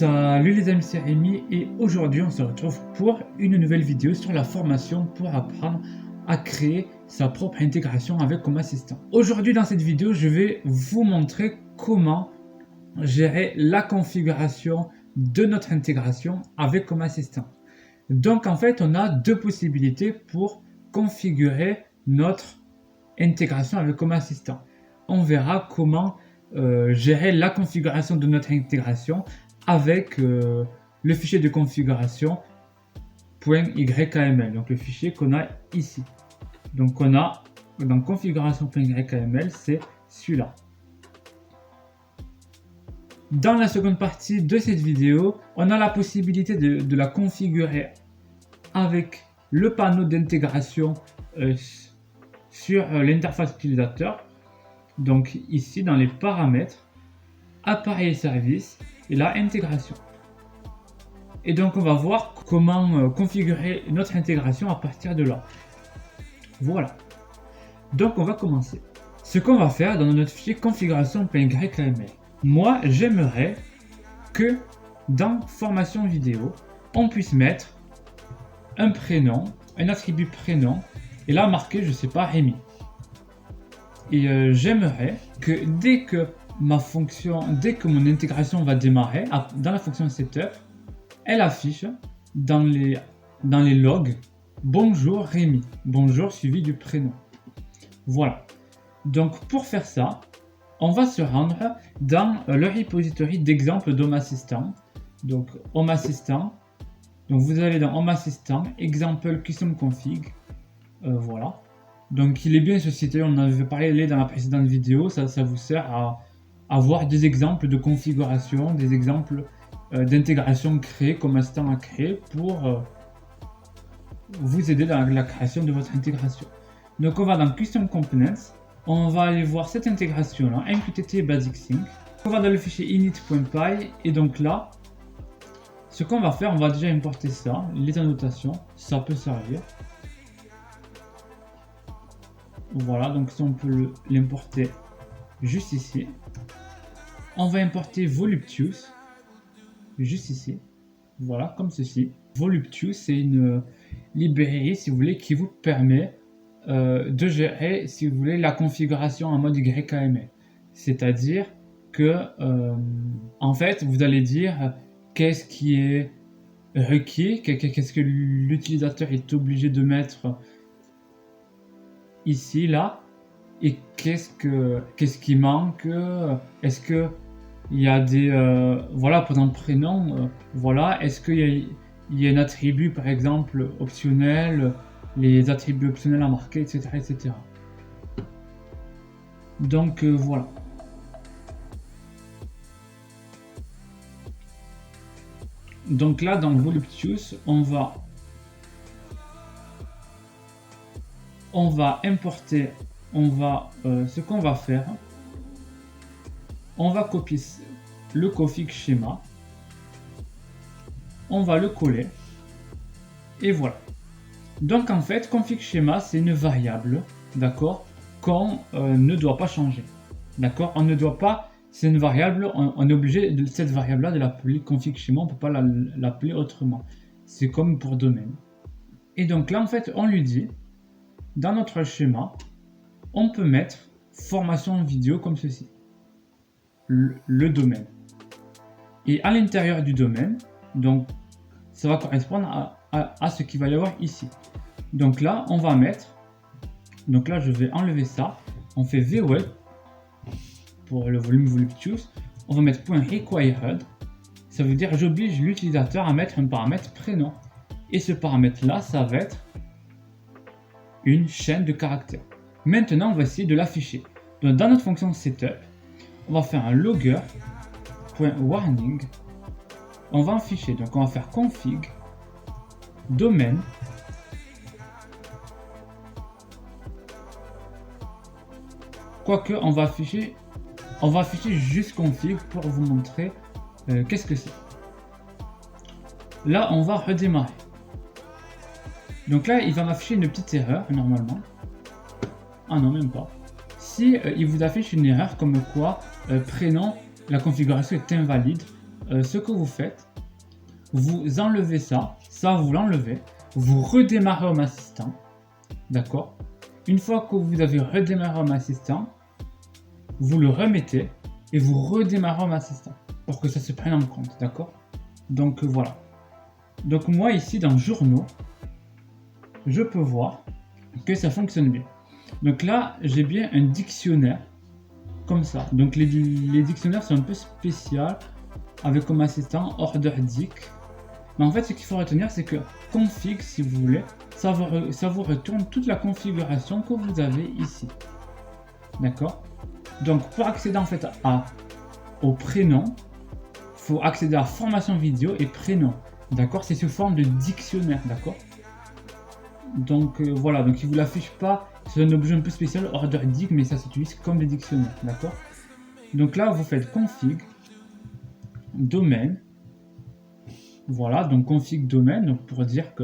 Salut les amis, c'est Rémi et aujourd'hui on se retrouve pour une nouvelle vidéo sur la formation pour apprendre à créer sa propre intégration avec Home Assistant. Aujourd'hui dans cette vidéo, je vais vous montrer comment gérer la configuration de notre intégration avec Home Assistant. Donc en fait, on a deux possibilités pour configurer notre intégration avec Home Assistant. On verra comment gérer la configuration de notre intégration avec le fichier de configuration .ykml, donc le fichier qu'on a ici. Donc on a dans configuration.ykml, c'est celui-là. Dans la seconde partie de cette vidéo, on a la possibilité de la configurer avec le panneau d'intégration sur l'interface utilisateur. Donc ici dans les paramètres, appareil et services, et la intégration. Et donc on va voir comment configurer notre intégration à partir de là. Voilà. Donc on va commencer. Ce qu'on va faire dans notre fichier configuration.ykml. Moi j'aimerais que dans formation vidéo, on puisse mettre un prénom, un attribut prénom, et là marqué, je sais pas, Rémi. Et j'aimerais que dès que mon intégration va démarrer, dans la fonction setup, elle affiche dans les logs bonjour Rémi, bonjour suivi du prénom. Voilà. Donc pour faire ça, on va se rendre dans le repository d'exemple d'Home Assistant. Donc Home Assistant. Donc vous allez dans Home Assistant, example custom config. Voilà. Donc il est bien ce site, on en avait parlé dans la précédente vidéo, ça vous sert à avoir des exemples de configuration, des exemples d'intégration créés, comme Assistant a créé pour vous aider dans la création de votre intégration. Donc on va dans Custom Components, on va aller voir cette intégration là, MQTT Basic Sync. On va dans le fichier init.py et donc là, ce qu'on va faire, on va déjà importer ça, les annotations, ça peut servir. Voilà, donc ça on peut l'importer juste ici. On va importer Voluptuous, juste ici. Voilà, comme ceci. Voluptuous, c'est une librairie, si vous voulez, qui vous permet de gérer, si vous voulez, la configuration en mode YKML. C'est-à-dire que, en fait, vous allez dire qu'est-ce qui est requis, qu'est-ce que l'utilisateur est obligé de mettre ici, là, et qu'est-ce qui manque, est-ce que il y a des voilà, par exemple prénom, voilà, est-ce qu'il y a un attribut par exemple optionnel, les attributs optionnels à marquer, etc. Donc voilà. Donc là dans Voluptuous, on va importer, ce qu'on va faire, on va copier le config schéma, on va le coller, et voilà. Donc en fait, config schéma, c'est une variable, d'accord, qu'on ne doit pas changer, d'accord, on ne doit pas, c'est une variable, on est obligé de cette variable-là de l'appeler config schéma, on ne peut pas l'appeler autrement, c'est comme pour domaine. Et donc là, en fait, on lui dit, dans notre schéma, on peut mettre formation vidéo comme ceci, le domaine. Et à l'intérieur du domaine, donc ça va correspondre à ce qu'il va y avoir ici. Donc là, on va mettre, donc là je vais enlever ça, on fait vweb pour le volume Voluptuous, on va mettre .required, ça veut dire j'oblige l'utilisateur à mettre un paramètre prénom. Et ce paramètre là, ça va être une chaîne de caractères. Maintenant, on va essayer de l'afficher. Donc, dans notre fonction setup, on va faire un logger.warning. On va afficher. Donc, on va faire config domaine. Quoique, on va afficher juste config pour vous montrer qu'est-ce que c'est. Là, on va redémarrer. Donc là, il va m'afficher une petite erreur, normalement. Ah non, même pas. Si il vous affiche une erreur comme quoi prénom, la configuration est invalide, ce que vous faites, vous enlevez ça, vous l'enlevez, vous redémarrez Home Assistant, d'accord? Une fois que vous avez redémarré Home Assistant, vous le remettez et vous redémarrez Home Assistant pour que ça se prenne en compte, d'accord? Donc voilà. Donc moi ici dans Journaux, je peux voir que ça fonctionne bien. Donc là, j'ai bien un dictionnaire comme ça. Donc les dictionnaires sont un peu spéciaux avec comme assistant order dic. Mais en fait, ce qu'il faut retenir, c'est que config, si vous voulez, ça vous retourne toute la configuration que vous avez ici. D'accord? Donc pour accéder en fait au prénom, il faut accéder à formation vidéo et prénom. D'accord? C'est sous forme de dictionnaire. D'accord? Donc voilà, donc il ne vous l'affiche pas, c'est un objet un peu spécial, order dic, mais ça s'utilise comme des dictionnaires, d'accord? Donc là, vous faites config, domaine, voilà, donc config domaine, donc pour dire que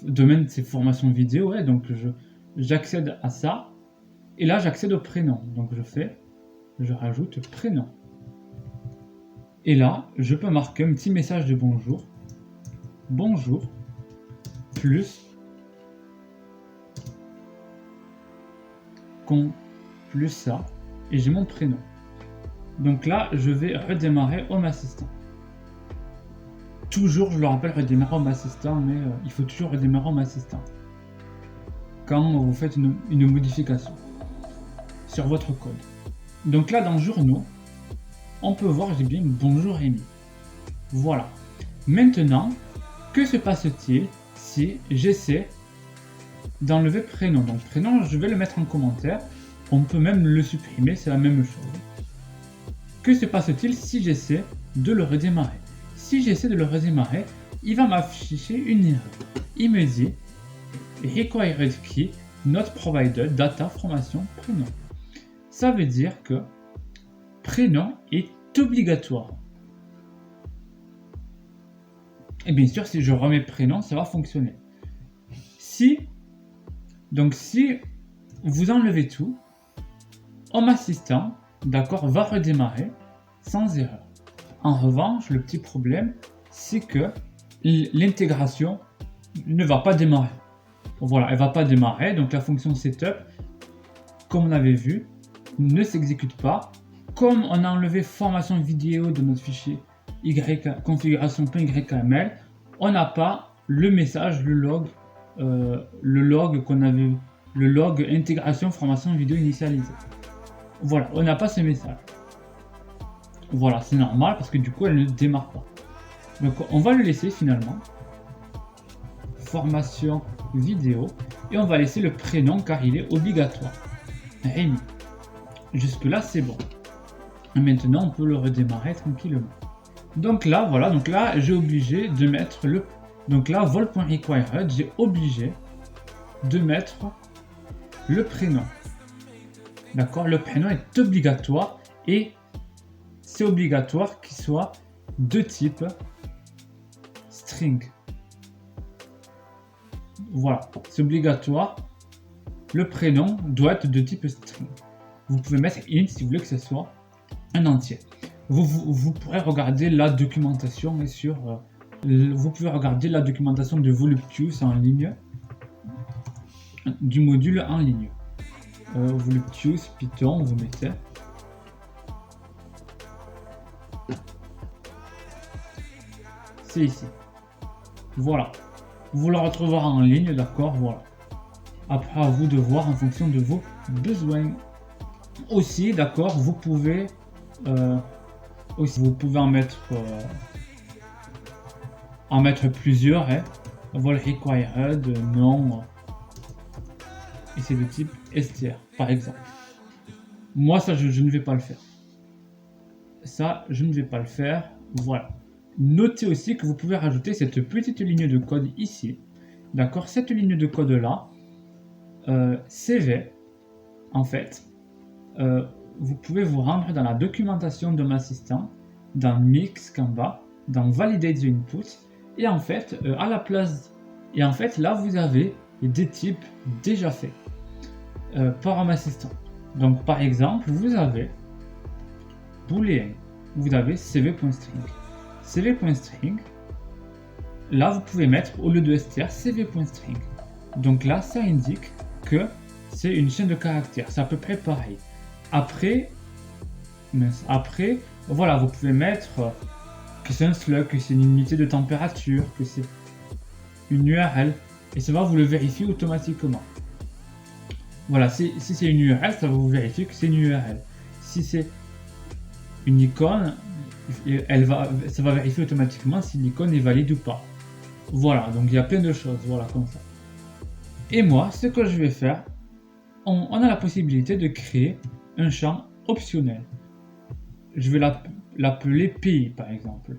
domaine c'est formation vidéo, ouais, donc j'accède à ça, et là j'accède au prénom, donc je rajoute prénom. Et là, je peux marquer un petit message de bonjour, bonjour, plus ça, et j'ai mon prénom. Donc là, je vais redémarrer Home Assistant. Toujours, je le rappelle, redémarrer Home Assistant, mais il faut toujours redémarrer Home Assistant quand vous faites une modification sur votre code. Donc là, dans Journaux, on peut voir, j'ai bien bonjour Amy. Voilà. Maintenant, que se passe-t-il si j'essaie d'enlever prénom? Donc prénom, je vais le mettre en commentaire. On peut même le supprimer, c'est la même chose. Que se passe-t-il si j'essaie de le redémarrer? Si j'essaie de le redémarrer, il va m'afficher une erreur. Il me dit required key not provided data formation prénom. Ça veut dire que prénom est obligatoire. Et bien sûr, si je remets prénom, ça va fonctionner. Si vous enlevez tout, Home Assistant, d'accord, va redémarrer sans erreur. En revanche, le petit problème, c'est que l'intégration ne va pas démarrer. Voilà, elle va pas démarrer, donc la fonction setup, comme on avait vu, ne s'exécute pas. Comme on a enlevé formation vidéo de notre fichier configuration.yml, on n'a pas le message, le log qu'on avait, le log intégration formation vidéo initialisée. Voilà, on n'a pas ce message. Voilà, c'est normal parce que du coup elle ne démarre pas. Donc on va le laisser finalement. Formation vidéo. Et on va laisser le prénom car il est obligatoire. Amy. Jusque là c'est bon. Et maintenant on peut le redémarrer tranquillement. Donc là, voilà, donc là j'ai obligé de mettre le... Donc là, vol.required, j'ai obligé de mettre le prénom. D'accord? Le prénom est obligatoire et c'est obligatoire qu'il soit de type string. Voilà, c'est obligatoire. Le prénom doit être de type string. Vous pouvez mettre int si vous voulez que ce soit un entier. Vous pourrez regarder la documentation vous pouvez regarder la documentation de Voluptuous en ligne, du module en ligne. Voluptuous, Python, vous mettez. C'est ici. Voilà. Vous la retrouverez en ligne, d'accord, voilà. Après, à vous de voir en fonction de vos besoins. Aussi, d'accord, vous pouvez en mettre plusieurs, hein. Vol required, non, et c'est de type str par exemple. Moi ça je ne vais pas le faire. Ça je ne vais pas le faire, voilà. Notez aussi que vous pouvez rajouter cette petite ligne de code ici, d'accord. Cette ligne de code là, CV, en fait, vous pouvez vous rendre dans la documentation de Assistant, dans Mix Canva, dans Validate the Input, et en fait, à la place, et en fait, là, vous avez des types déjà faits par Home Assistant. Donc, par exemple, vous avez booléen. vous avez cv.string. cv.string, là vous pouvez mettre au lieu de str cv.string. Donc là ça indique que c'est une chaîne de caractères, c'est à peu près pareil. Après, voilà, vous pouvez mettre que c'est un slug, que c'est une unité de température, que c'est une URL, et ça va vous le vérifier automatiquement. Voilà, si c'est une URL, ça va vous vérifier que c'est une URL. Si c'est une icône, ça va vérifier automatiquement si l'icône est valide ou pas. Voilà, donc il y a plein de choses, voilà, comme ça. Et moi, ce que je vais faire, on a la possibilité de créer un champ optionnel. Je vais l'appeler pays par exemple.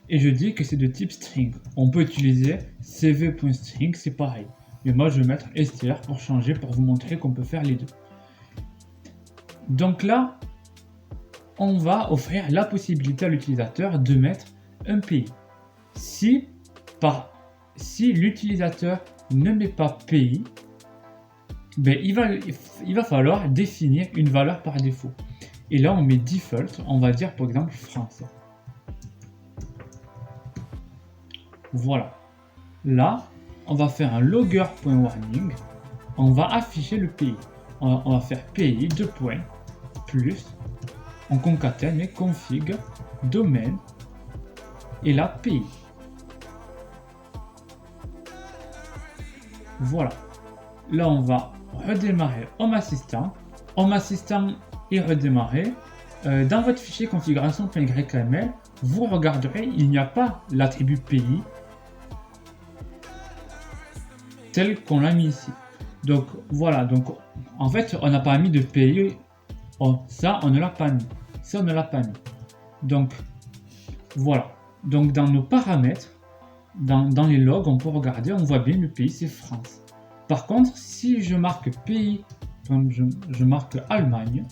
Et je dis que c'est de type string. On peut utiliser cv.string, c'est pareil. Mais moi je vais mettre str pour changer, pour vous montrer qu'on peut faire les deux. Donc là, on va offrir la possibilité à l'utilisateur de mettre un pays. Si l'utilisateur ne met pas pays, ben il va falloir définir une valeur par défaut. Et là on met default, on va dire par exemple français. Voilà. Là, on va faire un logger.warning. On va afficher le pays. On va faire pays, plus, on concatène et config, domaine, et là pays. Voilà. Là, on va redémarrer Home Assistant. Home Assistant est redémarré. Dans votre fichier configuration.yml, vous regarderez, il n'y a pas l'attribut pays tel qu'on l'a mis ici. Donc voilà, donc en fait on n'a pas mis de pays, ça on ne l'a pas mis, ça on ne l'a pas mis. Donc voilà, donc dans nos paramètres, dans les logs, on peut regarder, on voit bien le pays c'est France. Par contre, si je marque pays, comme je marque Allemagne,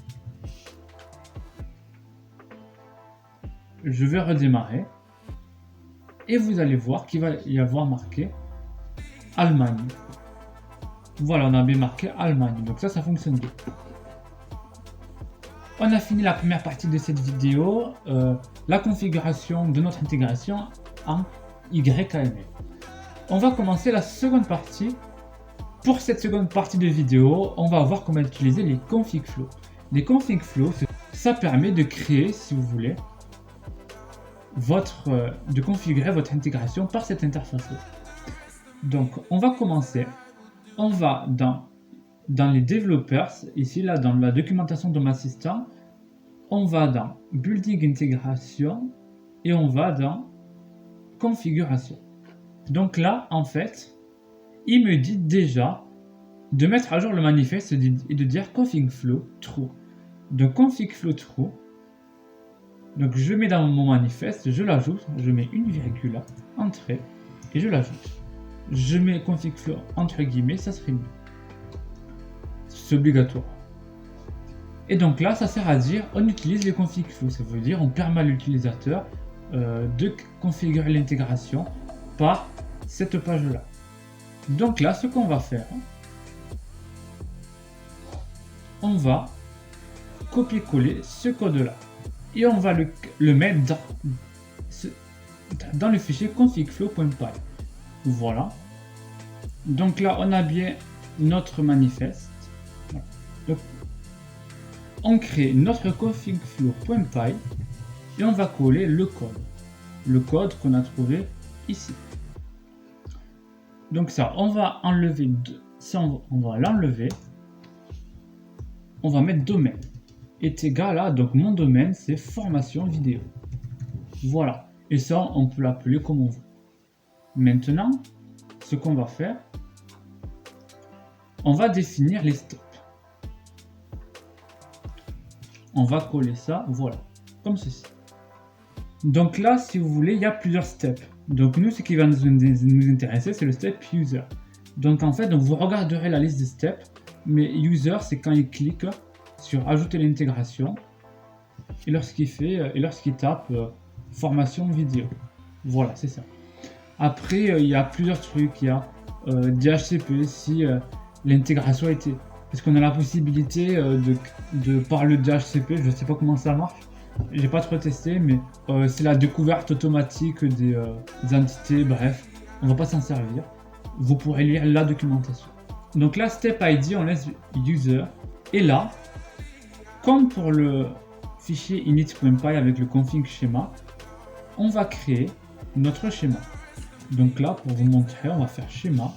je vais redémarrer et vous allez voir qu'il va y avoir marqué Allemagne. Voilà, on a bien marqué Allemagne, donc ça fonctionne bien. On a fini la première partie de cette vidéo, la configuration de notre intégration en YAML. On va commencer la seconde partie. Pour cette seconde partie de vidéo, on va voir comment utiliser les config flows. Les config flows, ça permet de créer, si vous voulez, de configurer votre intégration par cette interface-là. Donc, on va commencer. On va dans les développeurs, ici, là, dans la documentation de Assistant, on va dans Building Intégration et on va dans Configuration. Donc là, en fait, il me dit déjà de mettre à jour le manifeste et de dire config flow true. Donc, config flow true. Donc, je mets dans mon manifeste, je l'ajoute, je mets une virgule, entrée, et je l'ajoute. Je mets config flow entre guillemets, ça serait mieux. C'est obligatoire. Et donc là, ça sert à dire on utilise les config flow. Ça veut dire on permet à l'utilisateur de configurer l'intégration par cette page-là. Donc là, ce qu'on va faire, on va copier-coller ce code-là et on va le mettre dans le fichier configflow.py. Voilà. Donc là, on a bien notre manifeste. Donc, on crée notre configflow.py et on va coller le code qu'on a trouvé ici. Donc ça, on va enlever, on va l'enlever. On va mettre domaine est égal à, donc mon domaine c'est formation vidéo. Voilà. Et ça, on peut l'appeler comme on veut. Maintenant, ce qu'on va faire, on va définir les steps. On va coller ça, voilà, comme ceci. Donc là, si vous voulez, il y a plusieurs steps. Donc nous, ce qui va nous intéresser, c'est le step user. Donc en fait, vous regarderez la liste des steps, mais user, c'est quand il clique sur ajouter l'intégration et lorsqu'il tape formation vidéo. Voilà, c'est ça. Après, il y a plusieurs trucs. Il y a DHCP si l'intégration a été parce qu'on a la possibilité de par le DHCP, je sais pas comment ça marche, j'ai pas trop testé, mais c'est la découverte automatique des entités, bref, on va pas s'en servir. Vous pourrez lire la documentation. Donc là, step ID, on laisse user, et là, comme pour le fichier init.py avec le config schéma, on va créer notre schéma. Donc là, pour vous montrer, on va faire schéma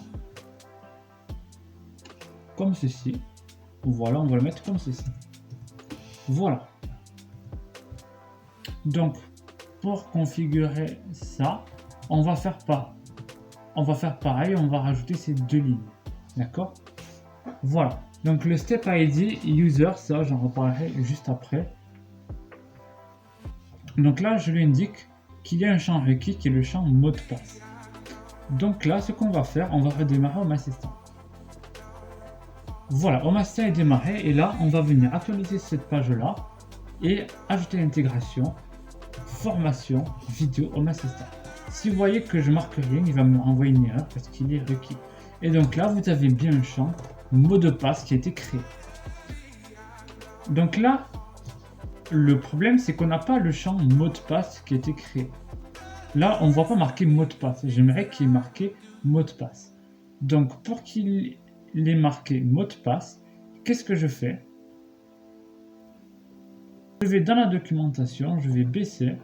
comme ceci. Voilà, on va le mettre comme ceci. Voilà. Donc, pour configurer ça, on va faire pareil, on va rajouter ces deux lignes. D'accord? Voilà. Donc le step ID user, ça j'en reparlerai juste après. Donc là, je lui indique qu'il y a un champ requis qui est le champ mot de passe. Donc là, ce qu'on va faire, on va redémarrer Home Assistant. Voilà, Home Assistant est démarré et là, on va venir actualiser cette page-là et ajouter l'intégration, formation, vidéo, Home Assistant. Si vous voyez que je marque rien, il va me renvoyer une erreur parce qu'il est requis. Et donc là, vous avez bien un champ mot de passe qui a été créé. Donc là, le problème, c'est qu'on n'a pas le champ mot de passe qui a été créé. Là, on ne voit pas marqué mot de passe. J'aimerais qu'il y ait marqué mot de passe. Donc, pour qu'il ait marqué mot de passe, qu'est-ce que je fais? Je vais dans la documentation, je vais baisser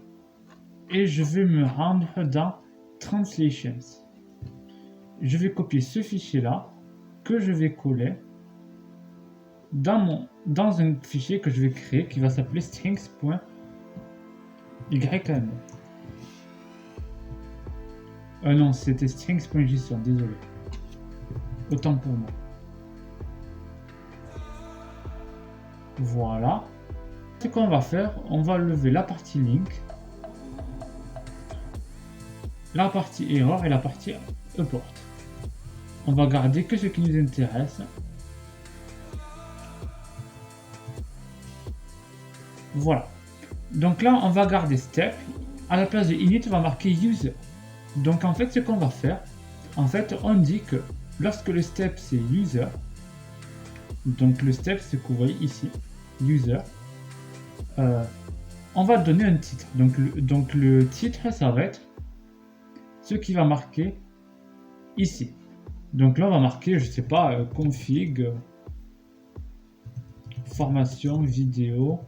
et je vais me rendre dans Translations. Je vais copier ce fichier-là que je vais coller dans un fichier que je vais créer qui va s'appeler strings.yml. Non, c'était strings.json, désolé. Autant pour moi. Voilà. Ce qu'on va faire, on va lever la partie link, la partie error et la partie import. On va garder que ce qui nous intéresse. Voilà. Donc là, on va garder step. À la place de init, on va marquer user. Donc en fait, ce qu'on va faire, en fait, on dit que lorsque le step c'est user, donc le step c'est que vous voyez ici, user, on va donner un titre. Donc le titre, ça va être ce qui va marquer ici. Donc là, on va marquer, je sais pas, config, formation, vidéo,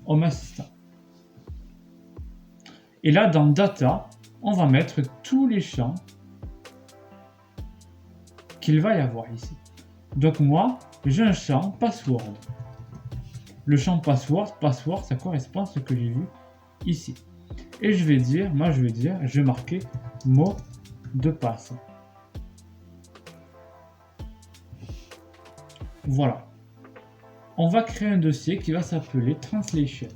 Home Assistant. Et là, dans data, on va mettre tous les champs qu'il va y avoir ici. Donc moi, j'ai un champ password. Le champ password, ça correspond à ce que j'ai vu ici. Et je vais dire, je vais marquer mot de passe. Voilà. On va créer un dossier qui va s'appeler Translations.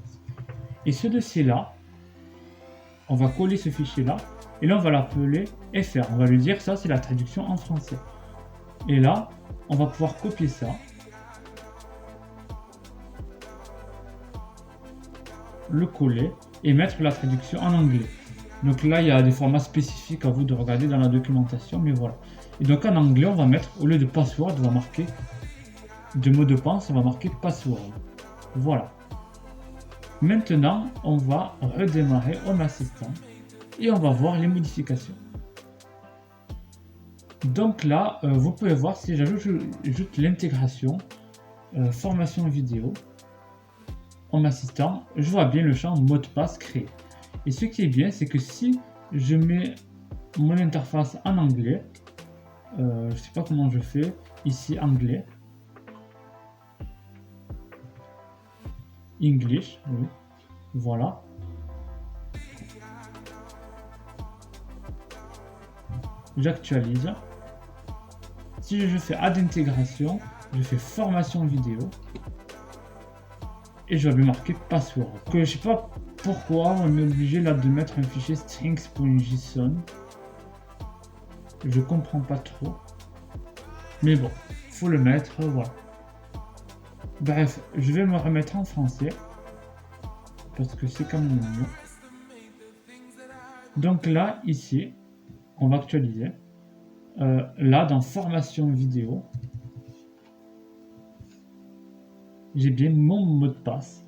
Et ce dossier-là, on va coller ce fichier-là. Et là, on va l'appeler FR. On va lui dire ça, c'est la traduction en français. Et là, on va pouvoir copier ça. Le coller et mettre la traduction en anglais. Donc là, il y a des formats spécifiques à vous de regarder dans la documentation, mais voilà. Et donc en anglais, on va mettre, au lieu de password, on va marquer de mot de passe, on va marquer password. Voilà. Maintenant, on va redémarrer Home Assistant et on va voir les modifications. Donc là, vous pouvez voir si j'ajoute l'intégration, formation vidéo, Home Assistant, je vois bien le champ mot de passe créé. Et ce qui est bien, c'est que si je mets mon interface en anglais, je sais pas comment je fais, ici anglais, English, oui, voilà. J'actualise. Si je fais add intégration, je fais formation vidéo et je vais bien marquer password. Que je sais pas pourquoi on est obligé là de mettre un fichier strings.json. Je comprends pas trop. Mais bon, faut le mettre, voilà. Bref, je vais me remettre en français parce que c'est quand même mieux. Donc là, ici, on va actualiser. Là, dans formation vidéo, j'ai bien mon mot de passe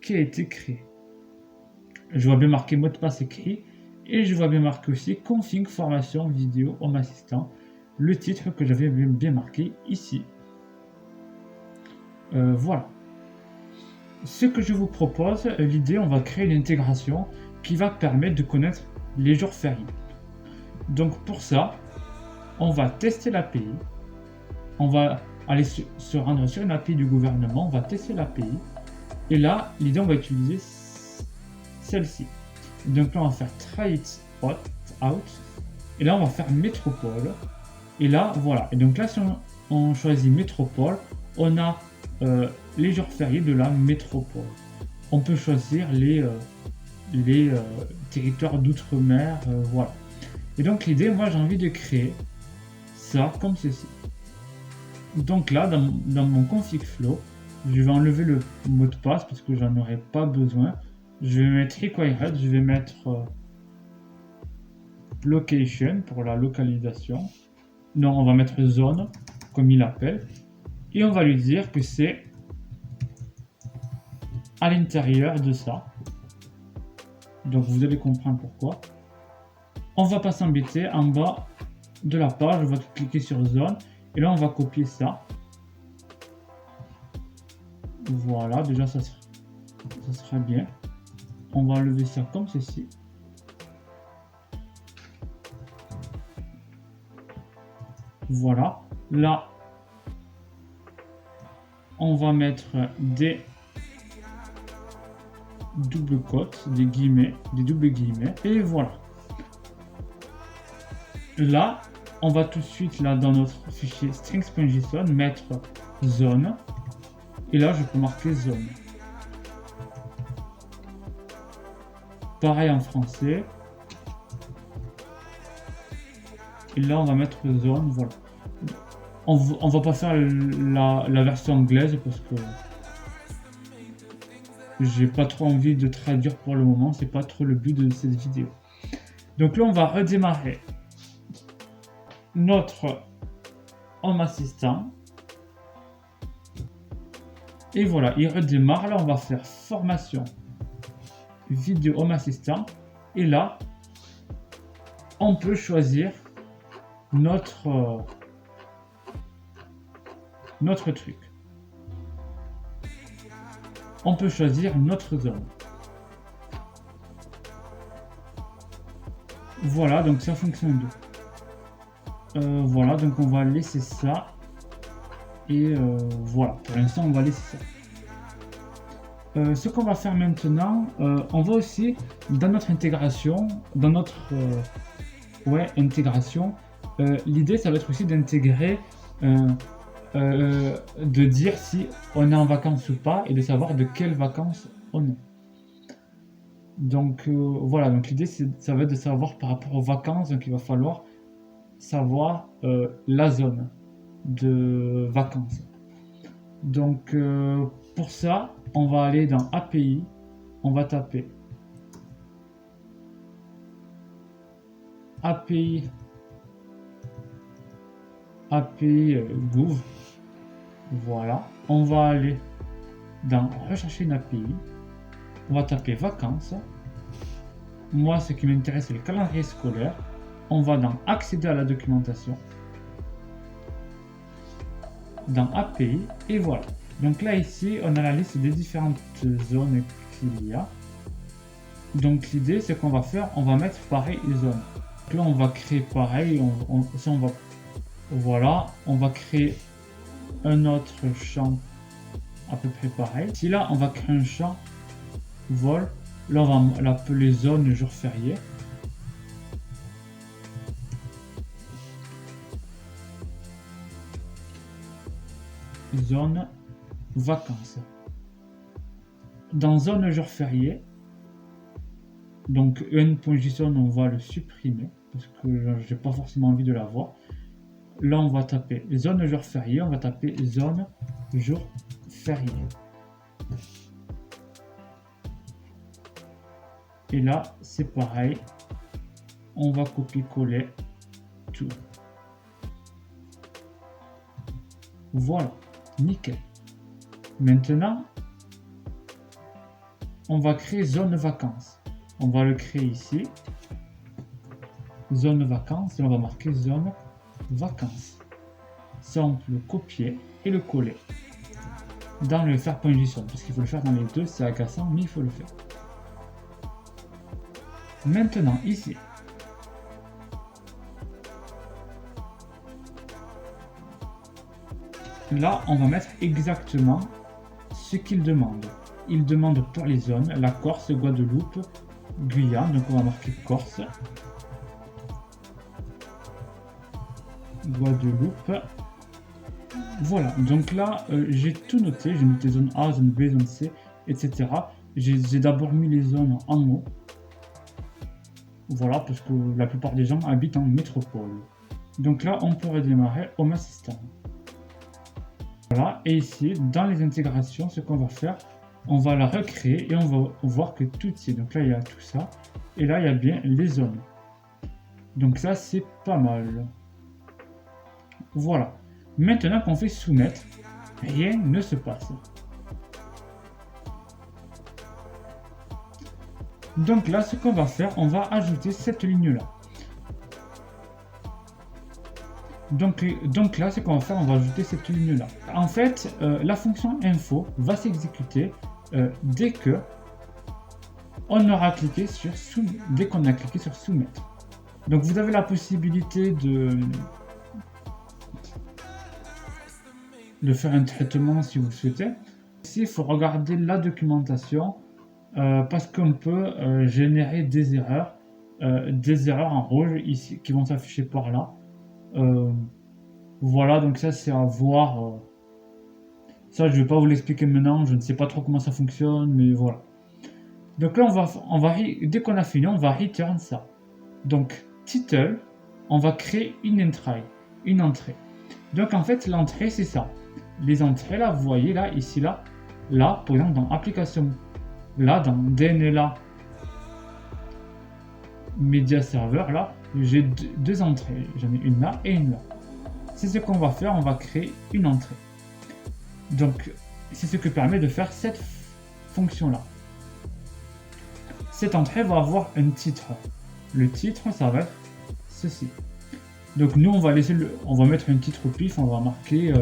qui a été créé. Je vois bien marqué mot de passe écrit et je vois bien marqué aussi config formation vidéo Home Assistant, le titre que j'avais bien marqué ici. Voilà. Ce que je vous propose, l'idée, on va créer une intégration qui va permettre de connaître les jours fériés. Donc pour ça, on va tester l'API, on va aller se rendre sur une API du gouvernement, on va tester l'API, et là, l'idée, on va utiliser celle-ci. Donc là, on va faire try it out, et là, on va faire métropole, et là, voilà. Et donc là, si on choisit métropole, on a les jours fériés de la métropole. On peut choisir les territoires d'outre-mer, voilà. Et donc l'idée, moi j'ai envie de créer ça comme ceci. Donc là, dans mon config flow, je vais enlever le mot de passe parce que j'en aurai pas besoin. Je vais mettre required, je vais mettre location pour la localisation. Non, on va mettre zone comme il appelle. Et on va lui dire que c'est à l'intérieur de ça. Donc vous allez comprendre pourquoi. On va pas s'embêter, en bas de la page, on va cliquer sur zone et là on va copier ça. Voilà, déjà ça sera bien. On va enlever ça comme ceci. Voilà, là on va mettre des doubles quotes, des guillemets, des doubles guillemets, et voilà. Là, on va tout de suite là dans notre fichier strings.json mettre zone, et là je peux marquer zone. Pareil en français. Et là on va mettre zone, voilà. On va pas faire la version anglaise parce que j'ai pas trop envie de traduire pour le moment, c'est pas trop le but de cette vidéo. Donc là on va redémarrer notre Home Assistant. Et voilà, il redémarre. Là on va faire formation vidéo Home Assistant. Et là, on peut choisir notre truc. On peut choisir notre zone. Voilà, donc c'est en fonction de. Voilà, donc on va laisser ça. Et voilà, pour l'instant on va laisser ça. Ce qu'on va faire maintenant, on va aussi dans notre intégration, dans notre intégration, l'idée ça va être aussi d'intégrer, de dire si on est en vacances ou pas et de savoir de quelles vacances on est. Donc voilà, donc l'idée ça va être de savoir par rapport aux vacances, donc il va falloir savoir la zone de vacances. Donc pour ça, on va aller dans API, on va taper API Gouv. Voilà, on va aller dans rechercher une API, on va taper vacances. Moi, ce qui m'intéresse, c'est le calendrier scolaire. On va dans accéder à la documentation, dans API, et voilà. Donc là, ici, on a la liste des différentes zones qu'il y a. Donc l'idée, c'est qu'on va faire, on va mettre pareil zone. Donc là, on va créer pareil, voilà, on va créer un autre champ à peu près pareil. Si là, on va créer un champ vol, là, on va l'appeler zone jour férié. Zone vacances. Dans zone jour férié, donc un.json, on va le supprimer parce que j'ai pas forcément envie de l'avoir. Là, on va taper zone jour férié, on va taper zone jour férié. Et là, c'est pareil. On va copier-coller tout. Voilà, nickel. Maintenant, on va créer zone vacances. On va le créer ici. Zone vacances et on va marquer zone vacances. Ça, on peut le copier et le coller dans le faire point JSON, parce qu'il faut le faire dans les deux, c'est agaçant, mais il faut le faire. Maintenant, ici, là, on va mettre exactement ce qu'il demande. Il demande pour les zones, la Corse, Guadeloupe, Guyane, donc on va marquer Corse, Guadeloupe. Voilà, donc là, j'ai tout noté, j'ai noté zone A, zone B, zone C, etc. J'ai d'abord mis les zones en haut. Voilà, parce que la plupart des gens habitent en métropole. Donc là, on pourrait démarrer Home Assistant. Voilà, et ici, dans les intégrations, ce qu'on va faire, on va la recréer et on va voir que tout y est. Donc là, il y a tout ça. Et là, il y a bien les zones. Donc ça, c'est pas mal. Voilà. Maintenant qu'on fait soumettre, rien ne se passe. Donc là, ce qu'on va faire, on va ajouter cette ligne-là. Donc là, ce qu'on va faire, on va ajouter cette ligne-là. En fait, la fonction info va s'exécuter dès que on aura cliqué sur dès qu'on a cliqué sur soumettre. Donc vous avez la possibilité de faire un traitement si vous le souhaitez. Ici, il faut regarder la documentation parce qu'on peut générer des erreurs en rouge ici qui vont s'afficher par là. Voilà, donc ça c'est à voir. Ça, je vais pas vous l'expliquer maintenant, je ne sais pas trop comment ça fonctionne, mais voilà. Donc là, dès qu'on a fini, on va return ça. Donc, title, on va créer une entrée. Donc en fait, l'entrée, c'est ça. Les entrées, là, vous voyez, là, ici, là, par exemple, dans application, là, dans DNLA, Media Server, là, j'ai deux entrées. J'en ai une là et une là. C'est ce qu'on va faire, on va créer une entrée. Donc, c'est ce que permet de faire cette fonction-là. Cette entrée va avoir un titre. Le titre, ça va être ceci. Donc nous, on va mettre un titre au pif, on va marquer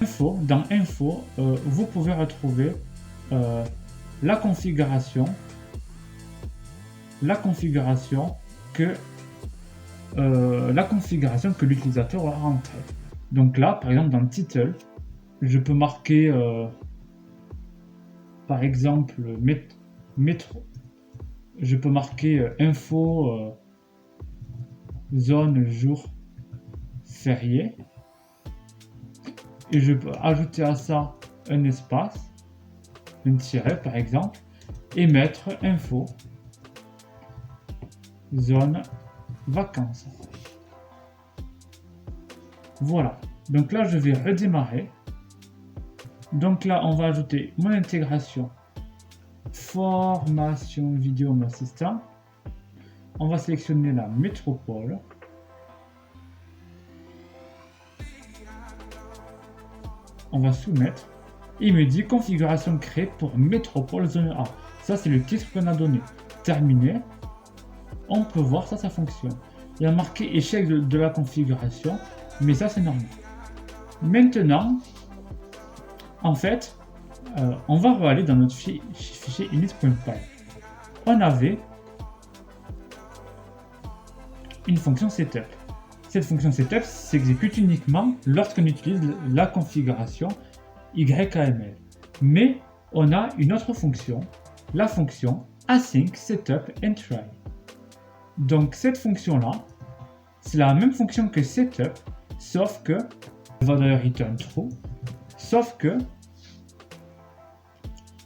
info. Dans info, vous pouvez retrouver la configuration que l'utilisateur aura rentrée. Donc là, par exemple, dans title, je peux marquer par exemple métro. Je peux marquer info zone jour férié et je peux ajouter à ça un espace, un tiret par exemple, et mettre info zone vacances. Voilà, donc là je vais redémarrer. Donc là on va ajouter mon intégration formation vidéo Home Assistant. On va sélectionner la métropole. On va soumettre. Il me dit configuration créée pour métropole zone A. Ça, c'est le titre qu'on a donné. Terminé. On peut voir ça fonctionne. Il y a marqué échec de la configuration, mais ça, c'est normal. Maintenant, en fait, on va aller dans notre fichier init.py. On avait une fonction setup. Cette fonction setup s'exécute uniquement lorsqu'on utilise la configuration YAML. Mais on a une autre fonction, la fonction async setup and try. Donc cette fonction-là, c'est la même fonction que setup, sauf que elle va d'ailleurs return true, sauf que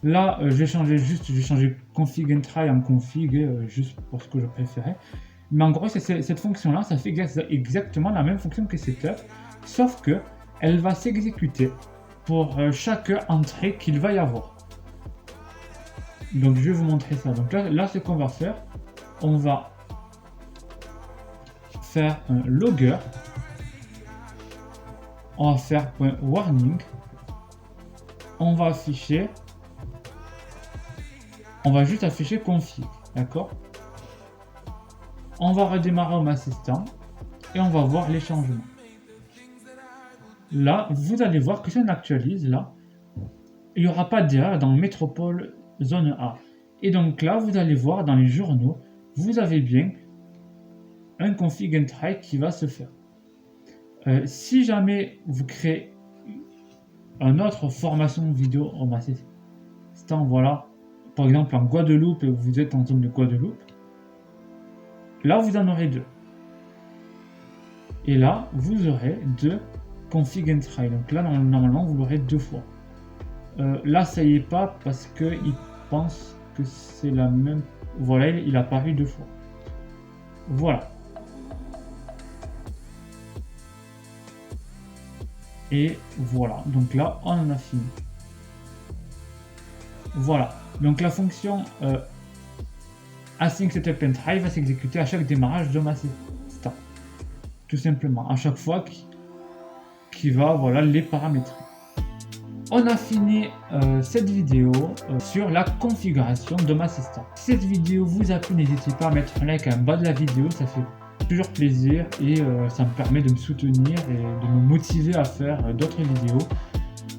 là, je vais changer config and try en config juste parce que je préférais. Mais en gros, cette fonction-là, ça fait exactement la même fonction que setup, sauf que elle va s'exécuter pour chaque entrée qu'il va y avoir. Donc, je vais vous montrer ça. Donc là, ce qu'on va faire, on va faire un logger. on va faire point warning, on va afficher, on va juste afficher config, d'accord? On va redémarrer Home Assistant et on va voir les changements. Là, vous allez voir que si on actualise, là, il n'y aura pas d'erreur dans Métropole Zone A. Et donc là, vous allez voir dans les journaux, vous avez bien un config and try qui va se faire. Si jamais vous créez une autre formation vidéo Home Assistant, voilà, par exemple en Guadeloupe et vous êtes en zone de Guadeloupe, là vous en aurez deux. Et là, vous aurez deux config and try. Donc là, normalement, vous l'aurez deux fois. Là, ça y est pas parce qu'il pense que c'est la même. Voilà, il a apparu deux fois. Voilà. Et voilà. Donc là, on en a fini. Voilà. Donc la fonction async setup and try va s'exécuter à chaque démarrage de ma Assistant. Tout simplement. À chaque fois qui va, voilà, les paramétrer. On a fini cette vidéo sur la configuration de ma Assistant. Si cette vidéo vous a plu, n'hésitez pas à mettre un like en bas de la vidéo, ça fait toujours plaisir et ça me permet de me soutenir et de me motiver à faire d'autres vidéos.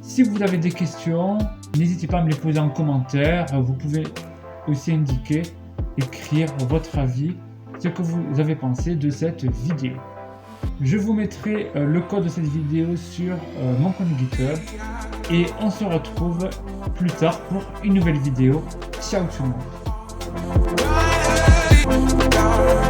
Si vous avez des questions, n'hésitez pas à me les poser en commentaire. Vous pouvez aussi écrire votre avis, ce que vous avez pensé de cette vidéo. Je vous mettrai le code de cette vidéo sur mon compte GitHub et on se retrouve plus tard pour une nouvelle vidéo. Ciao tout le monde.